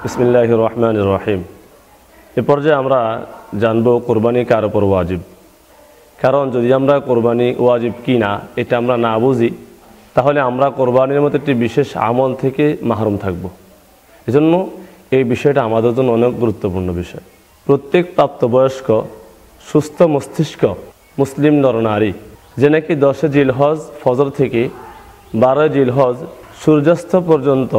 বিসমিল্লাহির রহমানির রহিম। এ পর্যায়ে আমরা জানব কোরবানি কার উপর ওয়াজিব। কারণ যদি আমরা কোরবানি ওয়াজিব কি না এটা আমরা না বুঝি, তাহলে আমরা কোরবানির মতো একটি বিশেষ আমল থেকে মাহরুম থাকব। এজন্য এই বিষয়টা আমাদের জন্য অনেক গুরুত্বপূর্ণ বিষয়। প্রত্যেক প্রাপ্তবয়স্ক সুস্থ মস্তিষ্ক মুসলিম নরনারী যে নাকি 10 জিলহজ ফজর থেকে 12 জিলহজ সূর্যাস্ত পর্যন্ত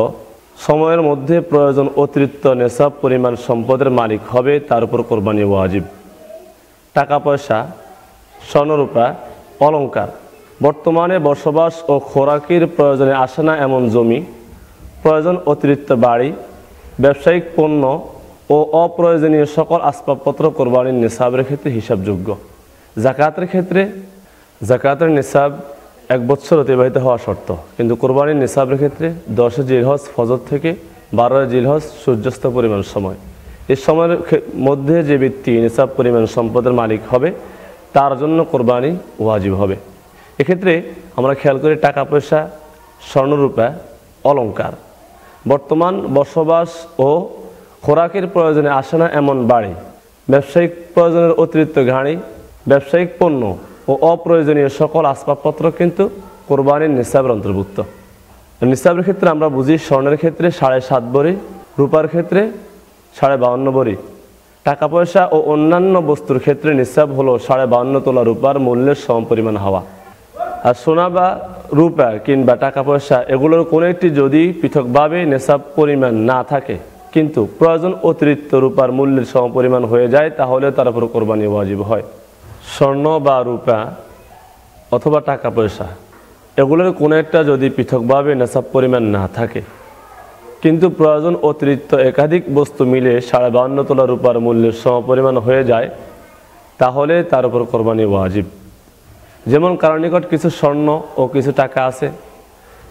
সময়ের মধ্যে প্রয়োজন অতিরিক্ত নেশাব পরিমাণ সম্পদের মালিক হবে, তার উপর কোরবানি ওয়াজিব। টাকা পয়সা, স্বর্ণরূপা, অলংকার, বর্তমানে বসবাস ও খোরাকির প্রয়োজনে আসে না এমন জমি, প্রয়োজন অতিরিক্ত বাড়ি, ব্যবসায়িক পণ্য ও অপ্রয়োজনীয় সকল আসবাবপত্র কোরবানির নিসাবের ক্ষেত্রে হিসাবযোগ্য। জাকাতের ক্ষেত্রে জাকাতের নিসাব 1 বছর অতিবাহিত হওয়া শর্ত, কিন্তু কোরবানির নিসাবের ক্ষেত্রে 10 জিলহজ ফজর থেকে 12 জিলহজ সূর্যাস্ত পরিমাণ সময়, এই সময়ের মধ্যে যে ব্যক্তি নিসাব পরিমাণ সম্পদের মালিক হবে তার জন্য কোরবানি ওয়াজিব হবে। এক্ষেত্রে আমরা খেয়াল করি টাকা পয়সা, স্বর্ণরূপা, অলংকার, বর্তমান বসবাস ও খোরাকের প্রয়োজনে আসে না এমন বাড়ি, ব্যবসায়িক প্রয়োজনের অতিরিক্ত গাড়ি, ব্যবসায়িক পণ্য ও অপ্রয়োজনীয় সকল আসবাবপত্র কিন্তু কোরবানির নিসাবের অন্তর্ভুক্ত। নিসাবের ক্ষেত্রে আমরা বুঝি স্বর্ণের ক্ষেত্রে 7.5 ভরি, রূপার ক্ষেত্রে 52.5 ভরি, টাকা পয়সা ও অন্যান্য বস্তুর ক্ষেত্রে নিসাব হলো 52.5 তোলা রূপার মূল্যের সমপরিমাণ হওয়া। আর সোনা বা রূপা কিংবা টাকা পয়সা এগুলোর কোনো একটি যদি পৃথকভাবে নিসাব পরিমাণ না থাকে কিন্তু প্রয়োজন অতিরিক্ত রূপার মূল্যের সমপরিমাণ হয়ে যায়, তাহলে তার উপর কোরবানি ওয়াজিব হয়। স্বর্ণ বা রূপা অথবা টাকা পয়সা এগুলোর কোনো একটা যদি পৃথকভাবে নিসাব পরিমাণ না থাকে কিন্তু প্রয়োজন অতিরিক্ত একাধিক বস্তু মিলে 52.5 তোলা রূপার মূল্যের সমপরিমাণ হয়ে যায়, তাহলে তার উপর কোরবানি ওয়াজিব। যেমন কারো নিকট কিছু স্বর্ণ ও কিছু টাকা আছে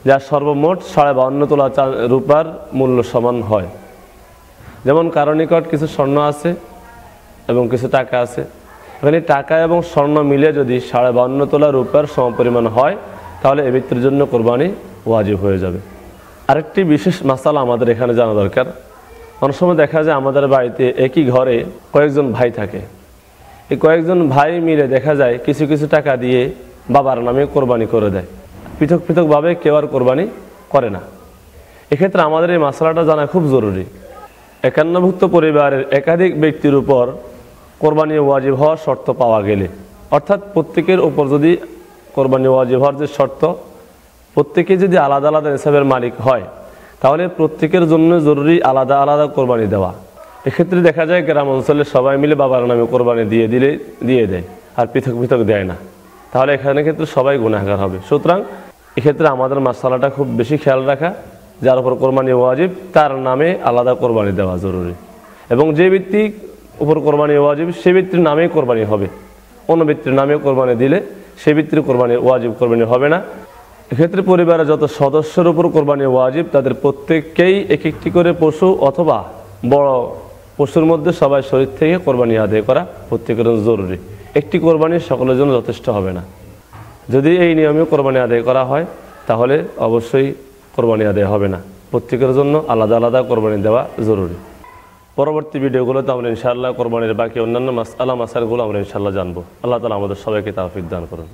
যা সর্বমোট 52.5 তোলা রূপার মূল্য সমান হয়। যেমন কারো নিকট কিছু স্বর্ণ আছে এবং কিছু টাকা আছে, এখানে টাকা এবং স্বর্ণ মিলে যদি 52.5 তোলা রূপার সমপরিমাণ হয় তাহলে এ ব্যক্তির জন্য কোরবানি ওয়াজিব হয়ে যাবে। আরেকটি বিশেষ মাসালা আমাদের এখানে জানা দরকার। অনেক সময় দেখা যায় আমাদের বাড়িতে একই ঘরে কয়েকজন ভাই থাকে, এই কয়েকজন ভাই মিলে দেখা যায় কিছু কিছু টাকা দিয়ে বাবার নামে কোরবানি করে দেয়, পৃথক পৃথকভাবে কেউ আর কোরবানি করে না। এক্ষেত্রে আমাদের এই মাসালাটা জানা খুব জরুরি। একান্নভুক্ত পরিবারের একাধিক ব্যক্তির উপর কোরবানি ওয়াজিব হওয়ার শর্ত পাওয়া গেলে, অর্থাৎ প্রত্যেকের উপর যদি কোরবানি ওয়াজিব হওয়ার যে শর্ত, প্রত্যেকে যদি আলাদা আলাদা নিসাবের মালিক হয় তাহলে প্রত্যেকের জন্য জরুরি আলাদা আলাদা কোরবানি দেওয়া। এক্ষেত্রে দেখা যায় গ্রাম অঞ্চলে সবাই মিলে বাবার নামে কোরবানি দিয়ে দেয় আর পৃথক পৃথক দেয় না, তাহলে এখানে কিন্তু সবাই গুনাহগার হবে। সুতরাং এক্ষেত্রে আমাদের মাসালাটা খুব বেশি খেয়াল রাখা, যার উপর কোরবানি ওয়াজিব তার নামে আলাদা কোরবানি দেওয়া জরুরি, এবং যে ব্যক্তি উপর কোরবানি ওয়াজিব সে ব্যক্তির নামেই কোরবানি হবে। অন্য ব্যক্তির নামে কোরবানি দিলে সে ব্যক্তির কোরবানি ওয়াজিব কোরবানি হবে না। এক্ষেত্রে পরিবারের যত সদস্যের উপর কোরবানি ওয়াজিব তাদের প্রত্যেককেই এক একটি করে পশু অথবা বড় পশুর মধ্যে সবাই শরীর থেকে কোরবানি আদায় করা প্রত্যেকের জন্য জরুরি। একটি কোরবানি সকলের জন্য যথেষ্ট হবে না। যদি এই নিয়মে কোরবানি আদায় করা হয় তাহলে অবশ্যই কোরবানি আদায় হবে না, প্রত্যেকের জন্য আলাদা আলাদা কোরবানি দেওয়া জরুরি। পরবর্তী ভিডিওগুলোতে আমরা ইনশাআল্লাহ কোরবানির বাকি অন্যান্য মাসালাগুলো আমরা ইনশাআল্লাহ জানবো। আল্লাহ তাআলা আমাদের সবাইকে তাওফিক দান করুন।